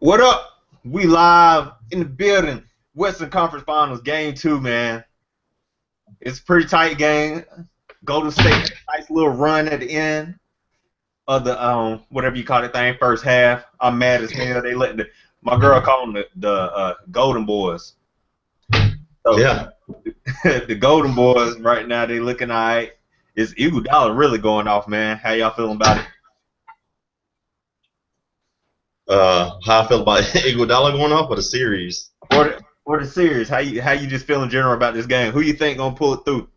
What up? We live in the building. Western Conference Finals, Game 2, man. It's a pretty tight game. Golden State had a nice little run at the end of the whatever you call it thing, first half. I'm mad as hell. They let my girl call them the Golden Boys. So, Yeah. the Golden Boys right now, they looking all right. Is Iguodala really going off, man? How y'all feeling about it? How I feel about Iguodala going off, or the series? Or the series? How you just feeling general about this game? Who you think gonna pull it through?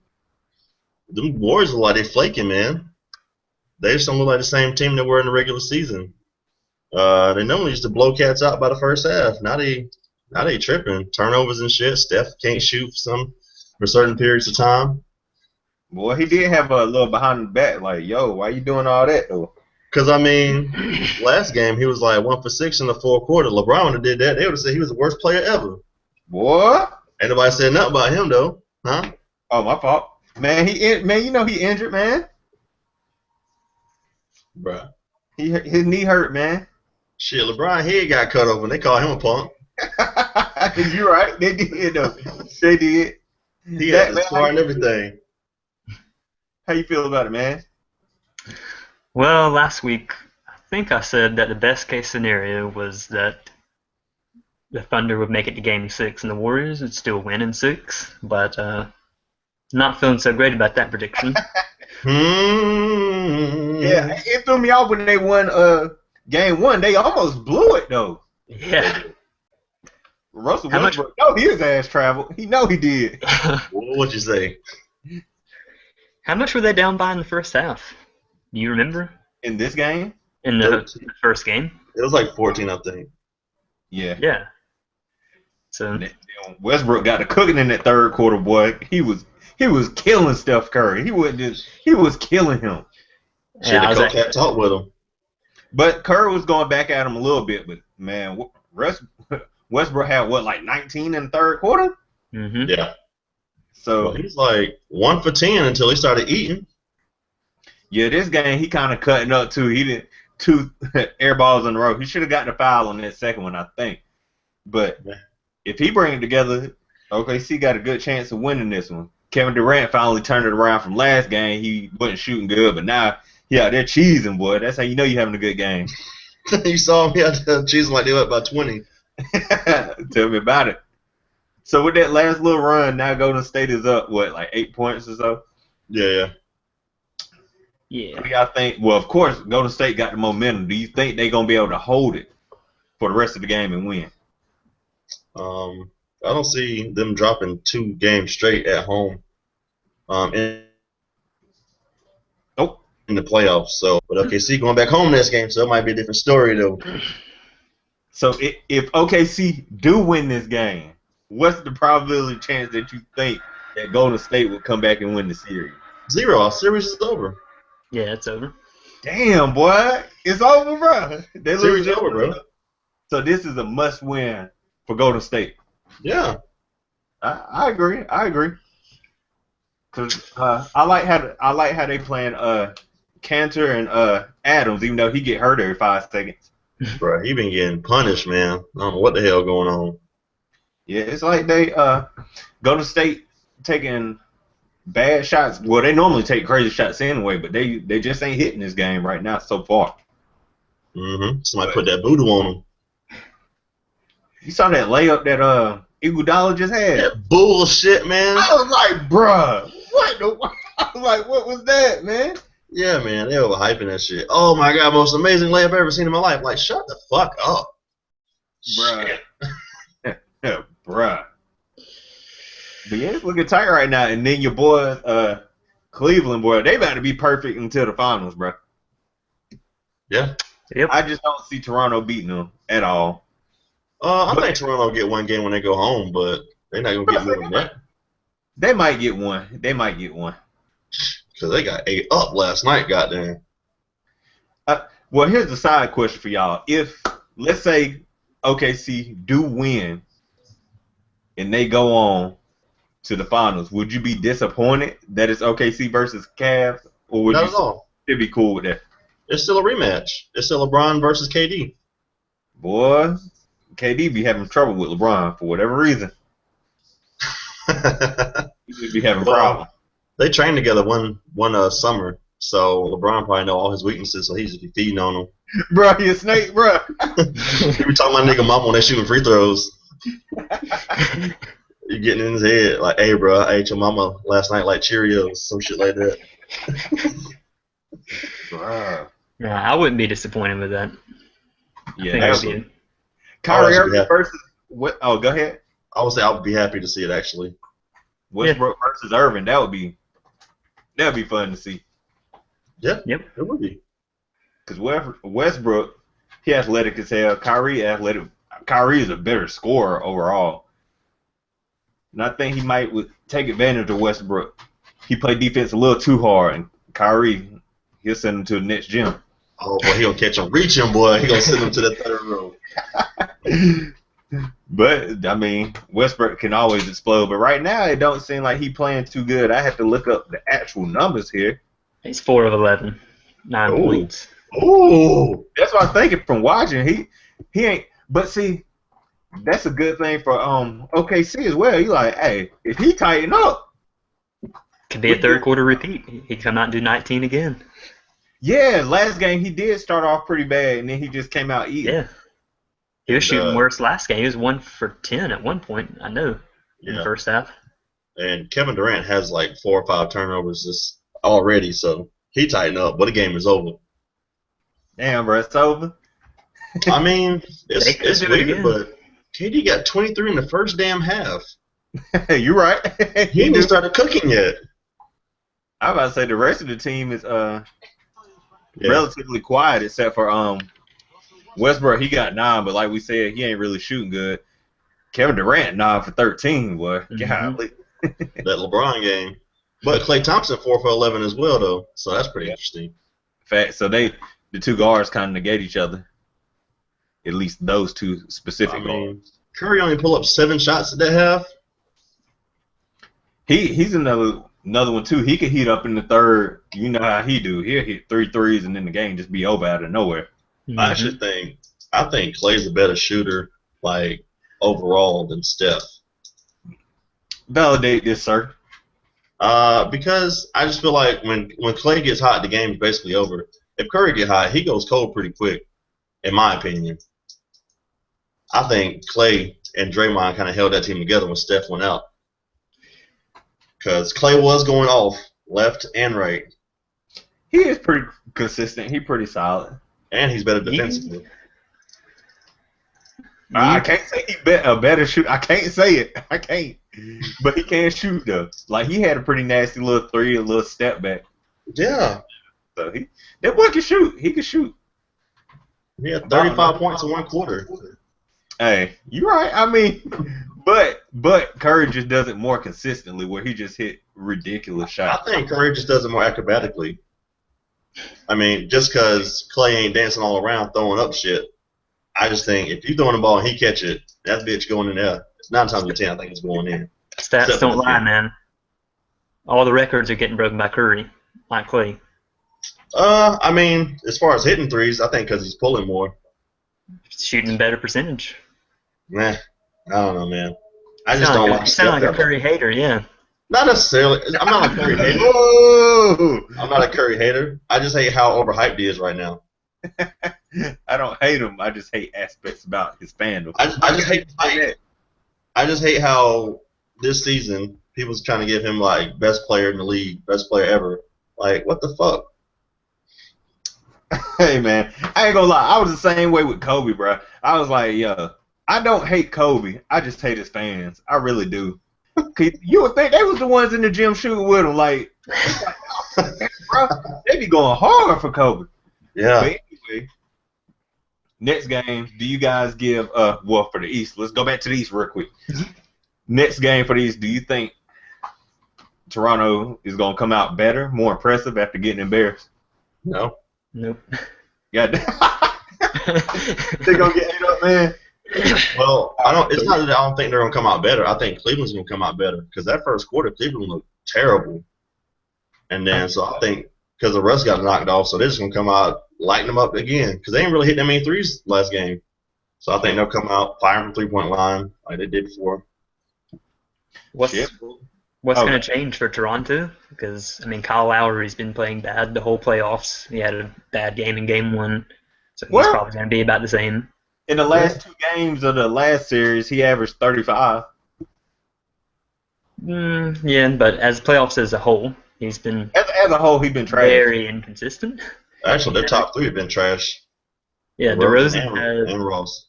Them Warriors look like they flaking, man. They just don't look like the same team they were in the regular season. They normally used to blow cats out by the first half. Now they tripping. Turnovers and shit. Steph can't shoot for certain periods of time. Boy, he did have a little behind the back, like, yo, why you doing all that though? Because, I mean, last game he was like 1 for 6 in the fourth quarter. LeBron would have did that. They would have said he was the worst player ever. Boy. Ain't nobody said nothing about him, though. Huh? Oh, my fault. Man, you know he injured, man. Bruh. His knee hurt, man. Shit, LeBron head got cut open. They call him a punk. You're right. They did, though. They did. He had the scar and everything. How you feel about it, man? Well, last week, I think I said that the best case scenario was that the Thunder would make it to Game 6 and the Warriors would still win in 6, but not feeling so great about that prediction. Yeah, it threw me off when they won Game 1. They almost blew it, though. Yeah. Russell Westbrook, his ass traveled. He know he did. What'd you say? How much were they down by in the first half? Do you remember? In this game? In the first game? It was like 14, I think. Yeah. Yeah. So Westbrook got the cooking in that third quarter, boy. He was killing Steph Curry. He was killing him. Shit, the coach had talked with him. But Curry was going back at him a little bit, but man, Westbrook had like 19 in the third quarter? Mm-hmm. Yeah. So he's like 1 for 10 until he started eating. Yeah, this game he kind of cutting up too. He did 2 air balls in a row. He should have got the foul on that second one, I think. But if he bring it together, OKC got a good chance of winning this one. Kevin Durant finally turned it around from last game. He wasn't shooting good, but now they're cheesing, boy. That's how you know you're having a good game. You saw him cheesing like they were up by 20. Tell me about it. So with that last little run, now Golden State is up, like 8 points or so? Yeah. What do y'all think? Well, of course, Golden State got the momentum. Do you think they're going to be able to hold it for the rest of the game and win? I don't see them dropping 2 games straight at home in the playoffs. So, but OKC going back home next game, so it might be a different story, though. So if OKC do win this game, what's the probability chance that you think that Golden State will come back and win the series? 0. Our series is over. Yeah, it's over. Damn, boy. It's over, bro. They series is over, bro. So this is a must-win for Golden State. Yeah. I agree. Cause I like how they playing Cantor and Adams, even though he get hurt every 5 seconds. Bro, he been getting punished, man. I don't know what the hell going on. Yeah, it's like they Golden State taking bad shots. Well, they normally take crazy shots anyway, but they just ain't hitting this game right now so far. Somebody put that voodoo on them. You saw that layup that Iguodala just had? That bullshit, man. I was like, bruh, what? I was like, what was that, man? Yeah, man, they were hyping that shit. Oh my god, most amazing layup I've ever seen in my life. Like, shut the fuck up, bruh. Bruh. But yeah, it's looking tight right now. And then your boys, Cleveland, boy, they about to be perfect until the finals, bro. Yeah. Yep. I just don't see Toronto beating them at all. I think Toronto will get 1 game when they go home, but they're not gonna get more than that. They might get one. Because they got 8 up last night, goddamn. Well, here's the side question for y'all. If, let's say, OKC do win and they go on to the finals, would you be disappointed that it's OKC versus Cavs? Or would Not you at all. still be cool with that? It's still a rematch. It's still LeBron versus KD. Boy, KD be having trouble with LeBron for whatever reason. He just be having problems. They trained together one summer, so LeBron probably know all his weaknesses, so he's just be feeding on them. Bro, he a snake, bro. He be talking my nigga mama when they shooting free throws. You getting in his head like, hey, bro, I ate your mama last night like Cheerios, some shit like that. Bro. Nah, I wouldn't be disappointed with that. Yeah, I think it'll be- Kyrie I would Irving versus what? Oh, go ahead. I would say I would be happy to see it actually. Westbrook versus Irving. That'd be fun to see. Yeah, Yep. it would be. Because Westbrook, he athletic as hell. Kyrie athletic. Kyrie is a better scorer overall. And I think he might take advantage of Westbrook. He played defense a little too hard, and Kyrie, he'll send him to the next gym. Oh, boy, he gonna catch him reaching, boy. He gonna send him to the third row. But, I mean, Westbrook can always explode. But right now, it don't seem like he playing too good. I have to look up the actual numbers here. He's 4 of 11, 9 Ooh. points. Ooh. That's what I'm thinking from watching. He ain't. But see, that's a good thing for OKC as well. You like, hey, if he tighten up, Could be a third quarter repeat. He come out and do 19 again. yeah. Last game he did start off pretty bad, and then he just came out eating. Yeah. He was And, shooting worse last game. He was 1 for 10 at one point, I know, in the first half. And Kevin Durant has like 4 or 5 turnovers just already, so he tightened up, but the game is over. Damn, bro, it's over. I mean, They could it's do it weird, again. but KD got 23 in the first damn half. You're right. He ain't even started cooking yet. I'm about to say the rest of the team is relatively quiet except for Westbrook. He got 9, but like we said, he ain't really shooting good. Kevin Durant 9 for 13, boy. Golly. That LeBron game. But Klay Thompson 4 for 11 as well, though. So that's pretty interesting. Fact. So the two guards kind of negate each other. At least those two specific guards. Curry only pulled up 7 shots at that half. He's another one too. He could heat up in the third. You know how he do. He'll hit 3 threes and then the game just be over out of nowhere. I think Klay's a better shooter, like overall, than Steph. Validate this, sir. Because I just feel like when Klay gets hot, the game's basically over. If Curry get hot, he goes cold pretty quick, in my opinion. I think Klay and Draymond kind of held that team together when Steph went out. Because Klay was going off left and right. He is pretty consistent. He's pretty solid. And he's better defensively. I can't say he's a better shooter. I can't say it. I can't. But he can shoot, though. Like, he had a pretty nasty little 3, a little step back. Yeah. So that boy can shoot. He can shoot. He had 35 points in 1 quarter. Hey, you're right. I mean, but Curry just does it more consistently, where he just hit ridiculous shots. I think Curry just does it more acrobatically. I mean, just because Klay ain't dancing all around throwing up shit, I just think if you throwing the ball and he catch it, that bitch going in there. 9 times out of 10, I think it's going in. Stats don't lie, man. All the records are getting broken by Curry, not Klay. I mean, as far as hitting threes, I think because he's pulling more. Shooting better percentage. Nah, I don't know, man. I just don't like You sound like a Curry hater, yeah. Not necessarily. I'm not a Curry hater. Whoa! I'm not a Curry hater. I just hate how overhyped he is right now. I don't hate him. I just hate aspects about his fandom. I just hate how this season people's trying to give him like best player in the league, best player ever. Like, what the fuck? Hey, man, I ain't gonna lie. I was the same way with Kobe, bro. I was like, yo, I don't hate Kobe. I just hate his fans. I really do. You would think they was the ones in the gym shooting with him. Like bro, they be going hard for Kobe. Yeah. But anyway, next game, do you guys give well, for the East? Let's go back to the East real quick. Next game for the East, do you think Toronto is gonna come out better, more impressive after getting embarrassed? No. Nope. Yeah. They're gonna get ate up, man. Well, it's not that I don't think they're gonna come out better. I think Cleveland's gonna come out better because that first quarter, Cleveland looked terrible, and then so I think because the Russ got knocked off, so they're just gonna come out lighting them up again because they ain't really hit that many threes last game. So I think they'll come out firing from 3-point line like they did before. What's Shit. what's Oh, going to change for Toronto? Because I mean, Kyle Lowry's been playing bad the whole playoffs. He had a bad game in Game 1, so he's well, probably going to be about the same. in the Yeah. last 2 games of the last series, he averaged 35. Yeah, but as playoffs as a whole, he's been As a whole, he's been trash. very inconsistent. Actually, their Yeah, top three have been trash. yeah, DeRozan DeRozan had and Ross.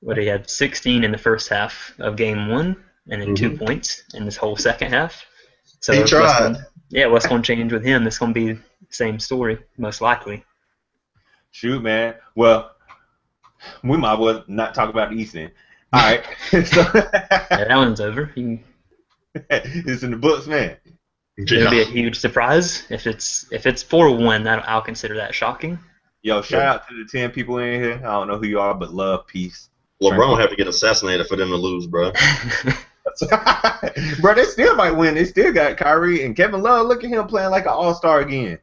what he had 16 in the first half of Game 1, and then 2 points in this whole second half. So He tried. what's going to change with him? It's going to be the same story, most likely. Shoot, man. Well, we might as well not talk about the East then. All right. So, Yeah, that one's over. it's in the books, man. It'll be a huge surprise if it's 4-1. I'll consider that shocking. Yo, shout out to the 10 people in here. I don't know who you are, but love, peace. LeBron would have to get assassinated for them to lose, bro. Bro, they still might win. They still got Kyrie and Kevin Love. Look at him playing like an all-star again.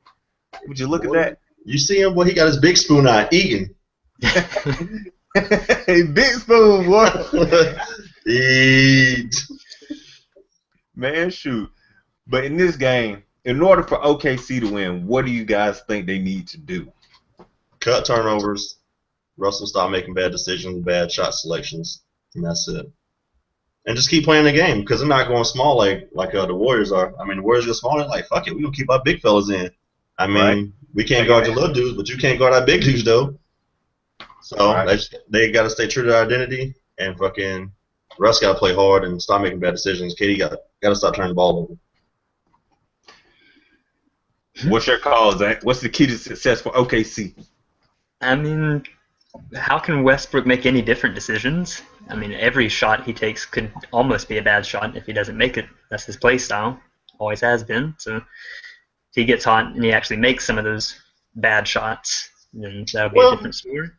Would you look at that? You see him, boy? He got his big spoon out eating. Big spoon, boy. Eat. Man, shoot. But in this game, in order for OKC to win, what do you guys think they need to do? Cut turnovers. Russell stop making bad decisions, bad shot selections, and that's it. And just keep playing the game because they're not going small like the Warriors are. I mean, the Warriors go small. They're like, fuck it, we're going to keep our big fellas in. I mean, we can't guard the little dudes, but you can't guard our big dudes, though. So they got to stay true to their identity, and fucking Russ got to play hard and stop making bad decisions. KD got to stop turning the ball over. What's your call, Zach? What's the key to success for OKC? I mean, how can Westbrook make any different decisions? I mean, every shot he takes could almost be a bad shot if he doesn't make it. That's his play style. Always has been. So if he gets hot and he actually makes some of those bad shots, then that'll be a different story.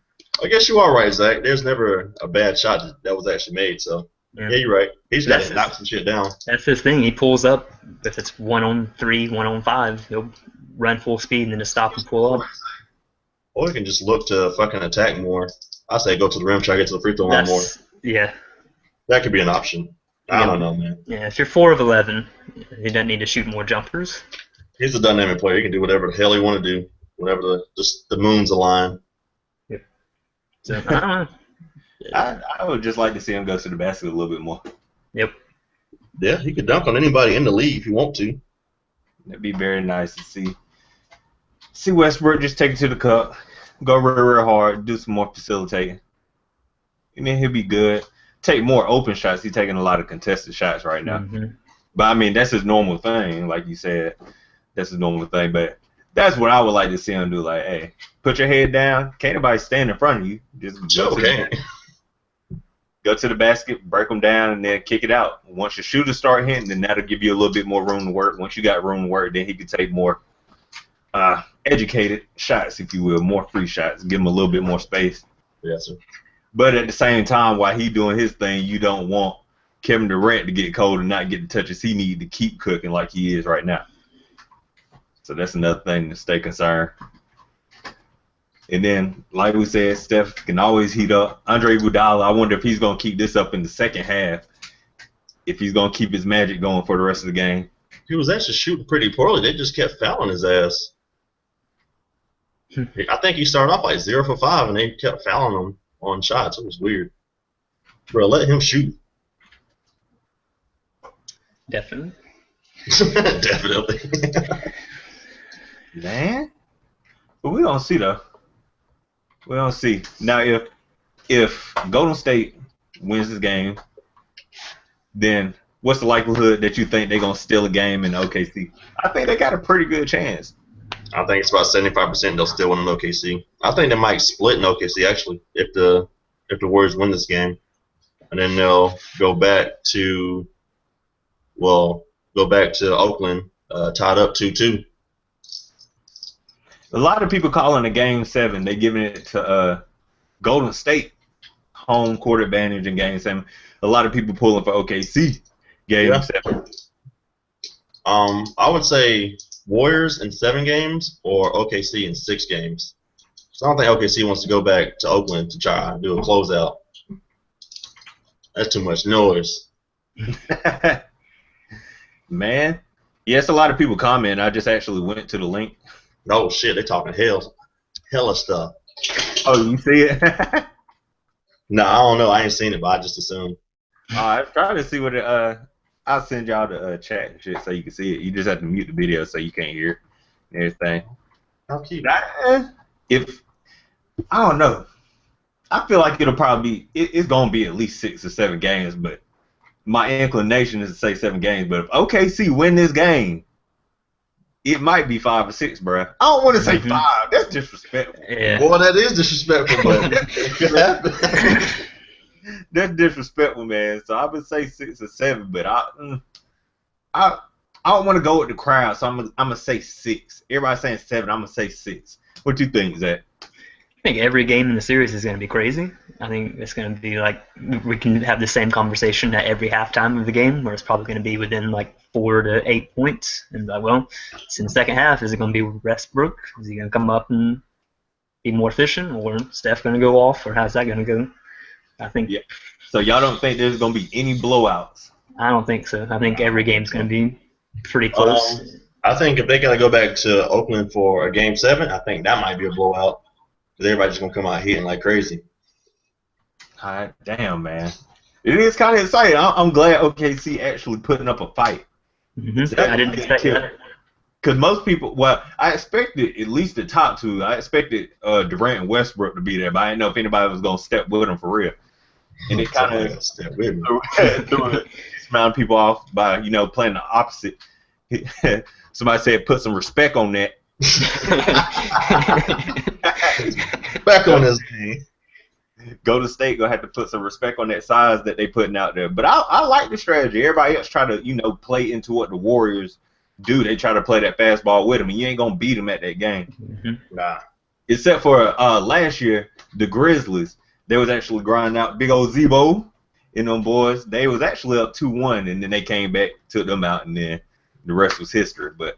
I guess you are right, Zach. There's never a bad shot that was actually made. So, yeah you're right. He's got to knock some shit down. That's his thing. He pulls up. If it's 1-on-3, 1-on-5, he'll run full speed and then just stop and pull up. Or you can just look to fucking attack more. I say go to the rim, try to get to the free throw line more. Yeah. That could be an option. I don't know, man. Yeah, if you're 4 of 11, he doesn't need to shoot more jumpers. He's a dynamic player. He can do whatever the hell he want to do, whenever the moons align. Yep. So, I don't know. I would just like to see him go to the basket a little bit more. Yep. Yeah, he could dunk on anybody in the league if he want to. That'd be very nice to see. See Westbrook just take it to the cup, go real hard, do some more facilitating, and then he'll be good. Take more open shots. He's taking a lot of contested shots right now. Mm-hmm. But, I mean, that's his normal thing, like you said. That's his normal thing. But that's what I would like to see him do. Like, hey, put your head down. Can't nobody stand in front of you. Just go to the basket, break them down, and then kick it out. Once your shooters start hitting, then that'll give you a little bit more room to work. Once you got room to work, then he could take more educated shots, if you will, more free shots, give him a little bit more space. Yes, sir. But at the same time, while he doing his thing, you don't want Kevin Durant to get cold and not get the touches he need to keep cooking like he is right now. So that's another thing to stay concerned. And then, like we said, Steph can always heat up. Andre Iguodala, I wonder if he's going to keep this up in the second half, if he's going to keep his magic going for the rest of the game. He was actually shooting pretty poorly. They just kept fouling his ass. I think he started off like 0 for 5, and they kept fouling him on shots. It was weird. Bro, let him shoot. Definitely. Definitely. Man. But we don't see, though. We don't see. Now, if Golden State wins this game, then what's the likelihood that you think they're going to steal a game in OKC? I think they got a pretty good chance. I think it's about 75% they'll still win in OKC. I think they might split in OKC, actually, if the Warriors win this game. And then they'll go back to Oakland tied up 2-2. A lot of people calling a Game 7. They're giving it to Golden State home court advantage in Game 7. A lot of people pulling for OKC Game 7. I would say Warriors in 7 games or OKC in 6 games. So I don't think OKC wants to go back to Oakland to try to do a closeout. That's too much noise. Man, yes, a lot of people comment. I just actually went to the link. Oh shit, they talking hella stuff. Oh, you see it? No, I don't know. I ain't seen it, but I just assumed. I tried to see what it. I'll send y'all the chat and shit so you can see it. You just have to mute the video so you can't hear it and everything. How cute. If I don't know, I feel like it'll probably it's gonna be at least 6 or 7 games, but my inclination is to say 7 games. But if OKC win this game, it might be 5 or 6, bro. I don't want to say 5. That's disrespectful. Yeah. Boy, that is disrespectful, but it could happen. That's disrespectful, man. So I would say 6 or 7, but I don't want to go with the crowd, so I'm gonna say 6. Everybody's saying 7. I'm gonna say 6. What you think, Zach? I think every game in the series is going to be crazy. I think it's going to be like we can have the same conversation at every halftime of the game, where it's probably going to be within like 4 to 8 points. And like, well, it's in the second half. Is it going to be Westbrook? Is he going to come up and be more efficient, or Steph going to go off, or how's that going to go? I think. Yeah. So y'all don't think there's going to be any blowouts? I don't think so. I think every game's going to be pretty close. I think if they got to go back to Oakland for a Game 7, I think that might be a blowout. Because everybody's just going to come out hitting like crazy. All right, damn, man. It is kind of exciting. I'm glad OKC actually putting up a fight. I didn't expect that. Because most people, well, I expected at least the top 2. I expected Durant and Westbrook to be there, but I didn't know if anybody was going to step with them for real. And it kind of threw this amount of people off by, playing the opposite. Somebody said put some respect on that. Back on this game. Go to State, gonna have to put some respect on that size that they putting out there. But I like the strategy. Everybody else try to, play into what the Warriors do. They try to play that fastball with them, and you ain't gonna beat them at that game. Nah. Except for last year, the Grizzlies, they was actually grinding out big old Zebo and them boys. They was actually up 2-1, and then they came back, took them out, and then the rest was history. But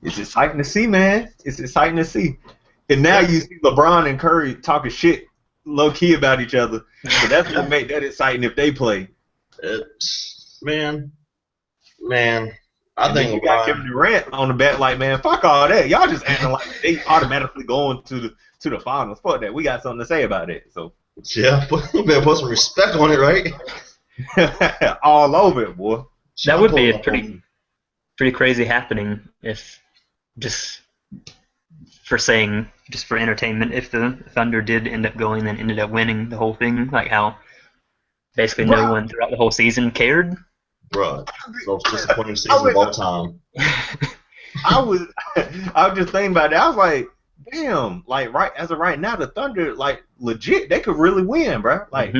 it's exciting to see, man. It's exciting to see. And now you see LeBron and Curry talking shit low-key about each other. So that's what make that exciting if they play. Man, I think you got Kevin Durant on the bat like, man, fuck all that. Y'all just acting like they automatically going to the finals. Fuck that. We got something to say about it. So yeah, you better put some respect on it, right? All over it, boy. That would be a pretty crazy happening if just for entertainment, if the Thunder did end up going and ended up winning the whole thing, like how basically no one throughout the whole season cared. Bruh, most disappointing season of all time. I was just thinking about it. I was like, damn, like as of right now, the Thunder, like legit, they could really win, bro. Like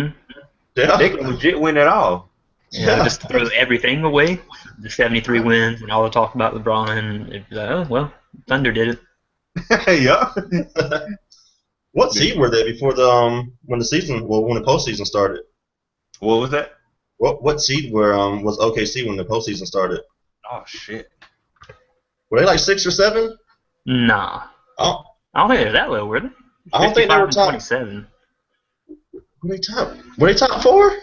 they could legit win it all. Yeah, just throw everything away. The 73 wins and all the talk about LeBron. It'd be like, oh well, Thunder did it. Yeah. What seed were they before the when the postseason started? What was that? What seed was OKC when the postseason started? Oh shit. Were they like 6 or 7? Nah. Oh. I don't think they're that low, were they? I don't think they were top 27. Were they top 4?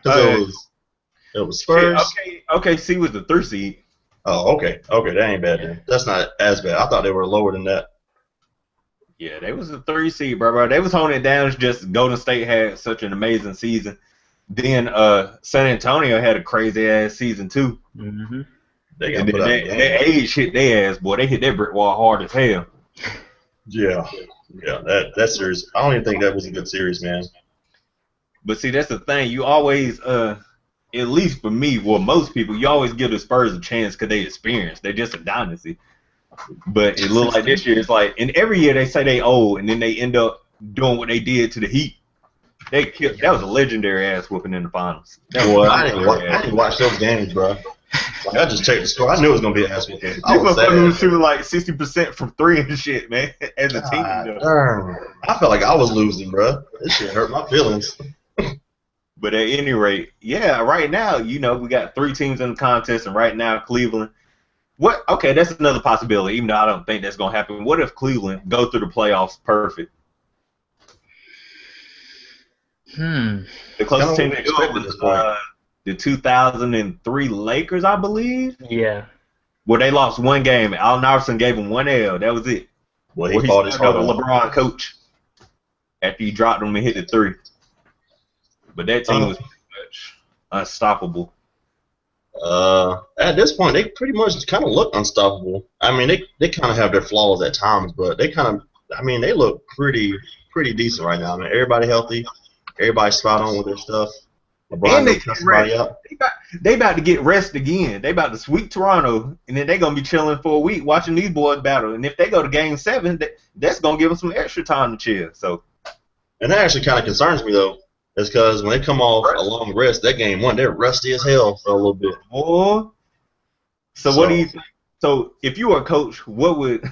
It was Spurs. OKC was the 3rd seed. Oh, okay. Okay, that ain't bad then. That's not as bad. I thought they were lower than that. Yeah, they was a 3rd seed, bro. They was holding it down. It's just Golden State had such an amazing season. Then San Antonio had a crazy ass season too. Mm-hmm. Their age hit their ass, boy. They hit that brick wall hard as hell. Yeah. That series. I don't even think that was a good series, man. But see, that's the thing. You always, at least for me, well, most people, you always give the Spurs a chance because they experienced. They're just a dynasty. But it looked like this year, it's like, and every year they say they old, and then they end up doing what they did to the Heat. That was a legendary ass whooping in the finals. I didn't watch those games, bro. Like, I just checked the score. I knew it was gonna be an ass whooping. I was shooting like 60% from 3 and shit, man. As a team, I felt like I was losing, bro. This shit hurt my feelings. But at any rate, yeah, right now, we got 3 teams in the contest, and right now Cleveland What? Okay, that's another possibility. Even though I don't think that's gonna happen. What if Cleveland go through the playoffs perfect? Hmm. The It's kind closest of what team we to do it expect at was this point. the 2003 Lakers, I believe, Yeah. where they lost one game. Allen Iverson gave them one L. That was it. Well, he Where he fought his stepped heart over out. LeBron coach after he dropped him and hit the three. But that team was pretty much unstoppable. At this point, they pretty much kind of look unstoppable. I mean, they kind of have their flaws at times, but they kind of, I mean, they look pretty decent right now. I mean, everybody healthy, everybody spot on with their stuff. LeBron And they don't get cut somebody rest. out. They about to get rest again. They about to sweep Toronto, and then they gonna be chilling for a week watching these boys battle. And if they go to Game 7, that's gonna give them some extra time to chill. So, And that actually kind of concerns me though, is because when they come off a long rest, that game one, they're rusty as hell for a little bit. boy. So what do So you think? So if you were a coach, what would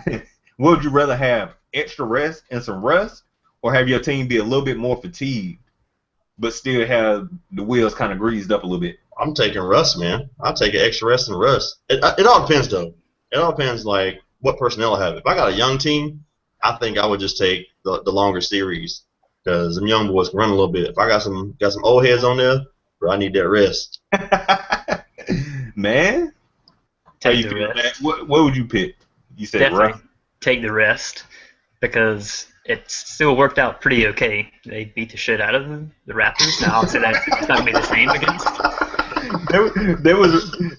what would you rather have? Extra rest and some rest, or have your team be a little bit more fatigued, but still have the wheels kind of greased up a little bit? I'm taking rust, man. I'll take an extra rest and rust. It all depends though. It all depends like what personnel I have. If I got a young team, I think I would just take the longer series because them young boys can run a little bit. If I got some old heads on there, bro, I need that rest. Man, how Take you the feel, man? rest. What would you pick? You said Definitely rest. take the rest because it still worked out pretty okay. They beat the shit out of the Raptors. Now obviously that's not gonna be the same against.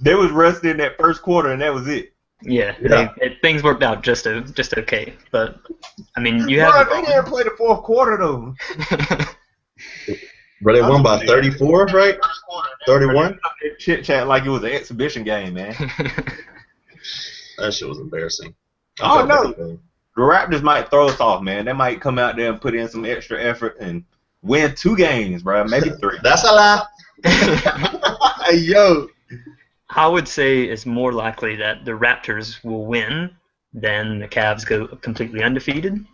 There was rest in that first quarter, and that was it. Yeah, Yeah. things worked out just okay. But I mean, you have Bro, they didn't LeBron. play the fourth quarter though. Bro, they I'm won by talking 34, right? 31. chit chat like it was an exhibition game, man. That shit was embarrassing. I Oh felt bad no, for them. the Raptors might throw us off, man. They might come out there and put in some extra effort and win 2 games, bro. Maybe 3. That's a lie. Hey, yo. I would say it's more likely that the Raptors will win than the Cavs go completely undefeated.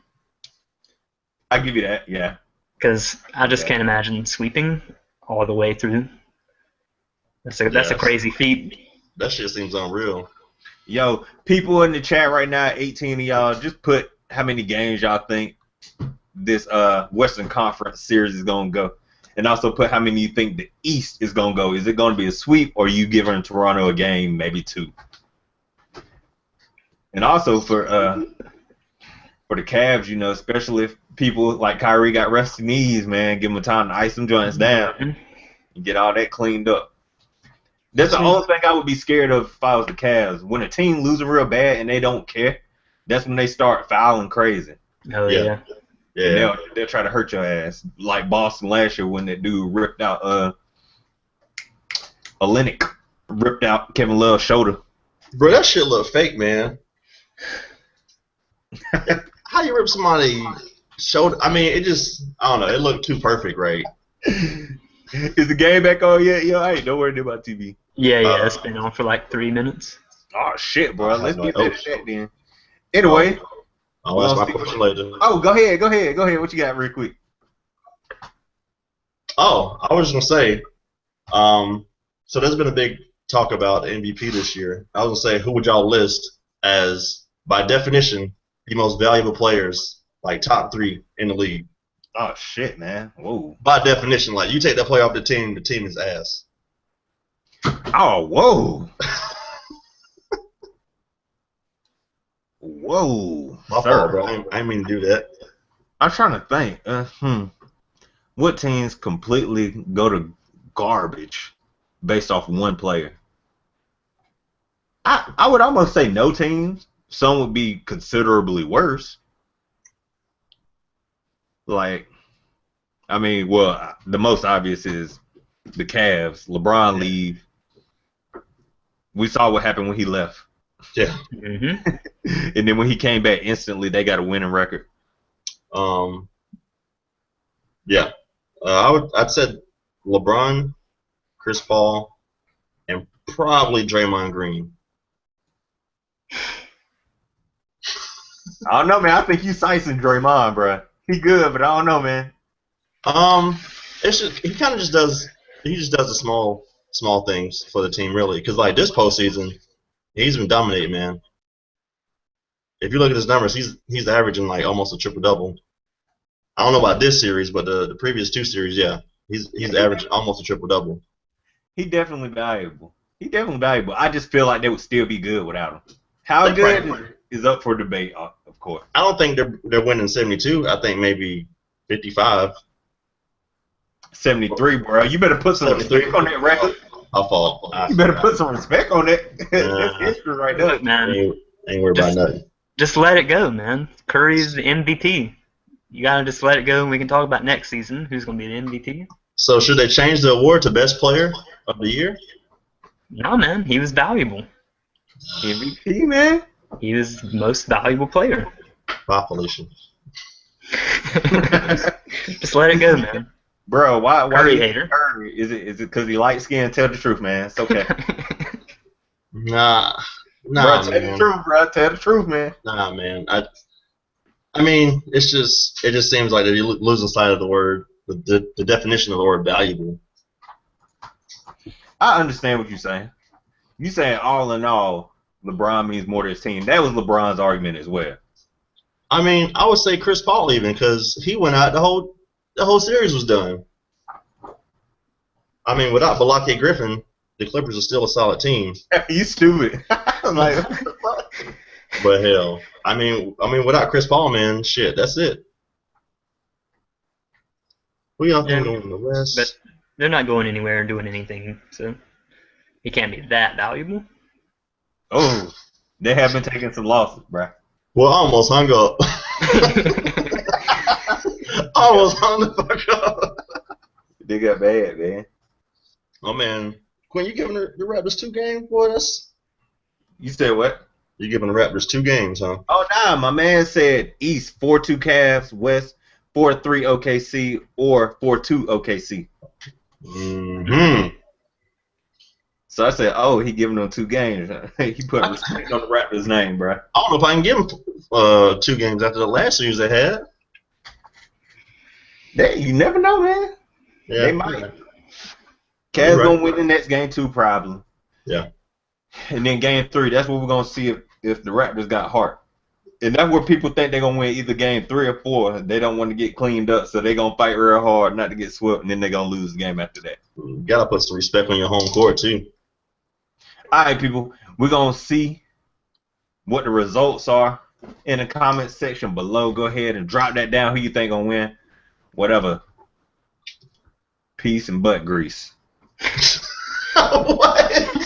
I give you that, yeah. Because I just Yeah. can't imagine sweeping all the way through. That's a Yes. crazy feat. That shit seems unreal. Yo, people in the chat right now, 18 of y'all, just put how many games y'all think this Western Conference series is gonna go. And also put how many you think the East is gonna go. Is it gonna be a sweep or are you giving Toronto a game, maybe 2? And also for the Cavs, you know, especially if people like Kyrie got rusty knees, man, give them time to ice them joints down and get all that cleaned up. That's the only thing I would be scared of if I was the Cavs. When a team losing real bad and they don't care, that's when they start fouling crazy. Oh Yeah. yeah. And Yeah. they'll try to hurt your ass. Like Boston last year when that dude ripped out Olenek, ripped out Kevin Love's shoulder. Bro, that shit look fake, man. How you rip somebody shoulder? I mean, it just, I don't know. It looked too perfect, right? Is the game back on yet? Yo, I ain't no worried about TV. Yeah, it's been on for like 3 minutes. Oh shit, bro. I Let's have get no- back to that then. Anyway, I'll ask my question later. oh, go ahead. What you got, real quick? Oh, I was just gonna say, so there's been a big talk about MVP this year. I was gonna say, who would y'all list as, by definition, the most valuable players, like top 3 in the league? Oh shit, man. Whoa. By definition, like you take that player off the team is ass. Oh, whoa. Whoa. My sir. fault, bro. I didn't mean to do that. I'm trying to think. What teams completely go to garbage based off one player? I would almost say no teams. Some would be considerably worse. Like, I mean, well, the most obvious is the Cavs. LeBron leave. We saw what happened when he left. Yeah. Mm-hmm. And then when he came back instantly, they got a winning record. Yeah. I'd said LeBron, Chris Paul, and probably Draymond Green. I don't know, man. I think you sicing Draymond, bro. He good, but I don't know, man. It's just, he kind of just does the small things for the team, really. Because like this postseason, He's been dominating, man. If you look at his numbers, he's averaging like almost a triple double. I don't know about this series, but the previous 2 series, yeah, he's averaging almost a triple double. He definitely valuable. I just feel like they would still be good without him. How good is up for debate, of course. I don't think they're winning 72. I think maybe 55. 73, bro. You better put some respect on that record. I'll fall. You better put some respect on that. That's history right there. Look, man. Ain't worried about nothing. Just let it go, man. Curry's the MVP. You gotta just let it go, and we can talk about next season. Who's gonna be the MVP? So should they change the award to Best Player of the Year? No, man. He was valuable. MVP, man. He was the most valuable player. Bye, Felicia. Just let it go, man. Bro, why Curry hater. Curry? Is it because he light skinned? Tell the truth, man. It's okay. Nah, Bro, tell man. the truth, bro. Tell the truth, man. Nah, man. I mean, it just seems like you're losing sight of the word, the definition of the word valuable. I understand what you're saying. You saying all in all, LeBron means more to his team. That was LeBron's argument as well. I mean, I would say Chris Paul even because he went out the whole series was done. I mean, without Balake Griffin, the Clippers are still a solid team. You stupid. I'm like, what the fuck? But hell, I mean, without Chris Paul, man, shit, that's it. We all think we're in the West. But they're not going anywhere and doing anything, so he can't be that valuable. Oh, they have been taking some losses, bro. Well, I almost hung up. Almost hung the fuck up. They got bad, man. Oh man, Quinn, you giving the Raptors 2 games, boy? You said what? You giving the Raptors 2 games, huh? Oh, nah, my man said East 4-2 Cavs, West 4-3 OKC, or 4-2 OKC. Mm-hmm. So I said, oh, he giving them 2 games. He put respect on the Raptors' name, bro. I don't know if I can give them 2 games after the last series they had. You never know, man. Yeah, they might. Cavs gonna win the next game 2 probably. Yeah. And then game 3, that's what we're gonna see if the Raptors got heart. And that's where people think they're gonna win either game 3 or 4. They don't want to get cleaned up, so they're gonna fight real hard not to get swept, and then they're gonna lose the game after that. You gotta put some respect on your home court too. All right, people, we're gonna see what the results are in the comment section below. Go ahead and drop that down. Who you think gonna win? Whatever. Peace and butt grease. What?